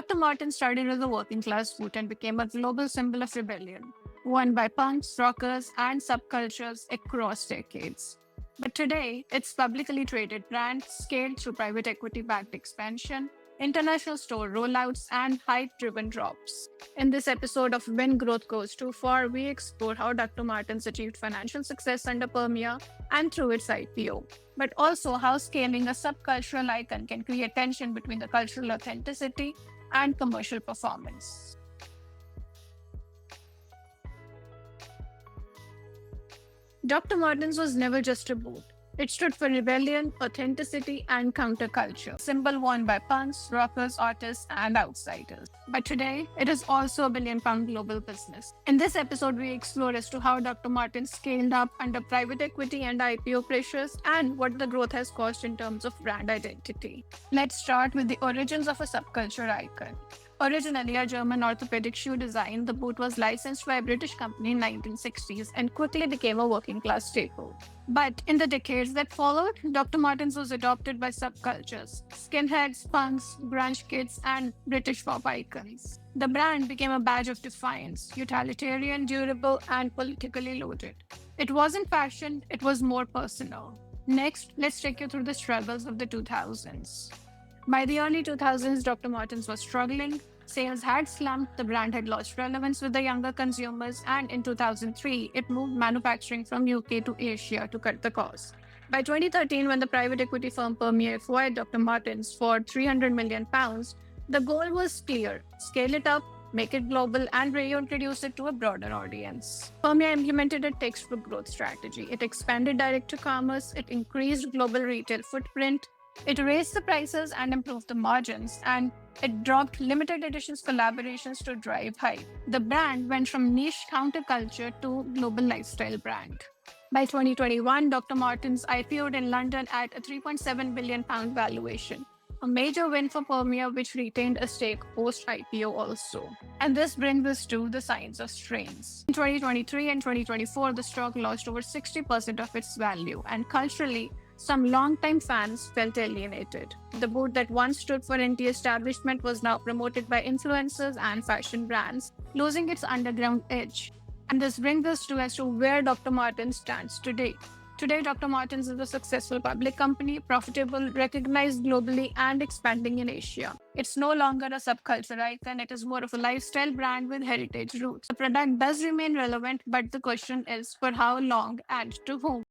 Dr. Martin started as a working class boot and became a global symbol of rebellion, worn by punks, rockers, and subcultures across decades. But today, it's publicly traded brand scaled through private equity backed expansion, international store rollouts, and hype driven drops. In this episode of When Growth Goes Too Far, we explore how Dr. Martens achieved financial success under Permia and through its IPO, but also how scaling a subcultural icon can create tension between the cultural authenticity and commercial performance. Dr. Martens was never just a boot. It stood for rebellion, authenticity, and counterculture, symbol worn by punks, rockers, artists, and outsiders. But today, it is also a billion-pound global business. In this episode, we explore as to how Dr. Martens scaled up under private equity and IPO pressures and what the growth has caused in terms of brand identity. Let's start with the origins of a subculture icon. Originally a German orthopedic shoe design, the boot was licensed by a British company in 1960s and quickly became a working class staple. But in the decades that followed, Dr. Martens was adopted by subcultures, skinheads, punks, grunge kids, and British pop icons. The brand became a badge of defiance, utilitarian, durable, and politically loaded. It wasn't fashion, it was more personal. Next, let's take you through the struggles of the 2000s. By the early 2000s, Dr. Martens was struggling. Sales had slumped, the brand had lost relevance with the younger consumers, and in 2003, it moved manufacturing from UK to Asia to cut the cost. By 2013, when the private equity firm Permia acquired Dr. Martens for £300 million, the goal was clear: scale it up, make it global, and reintroduce it to a broader audience. Permia implemented a textbook growth strategy. It expanded direct-to-commerce, it increased global retail footprint, it raised the prices and improved the margins, and it dropped limited editions collaborations to drive hype. The brand went from niche counterculture to global lifestyle brand. By 2021, Dr. Martens IPO'd in London at a £3.7 billion valuation, a major win for Permia, which retained a stake post-IPO also. And this brings us to the signs of strains. In 2023 and 2024, the stock lost over 60% of its value, and culturally, some longtime fans felt alienated. The boot that once stood for anti-establishment was now promoted by influencers and fashion brands, losing its underground edge. And this brings us to where Dr. Martens stands today. Today, Dr. Martens is a successful public company, profitable, recognized globally, and expanding in Asia. It's no longer a subculture icon, it is more of a lifestyle brand with heritage roots. The product does remain relevant, but the question is for how long and to whom?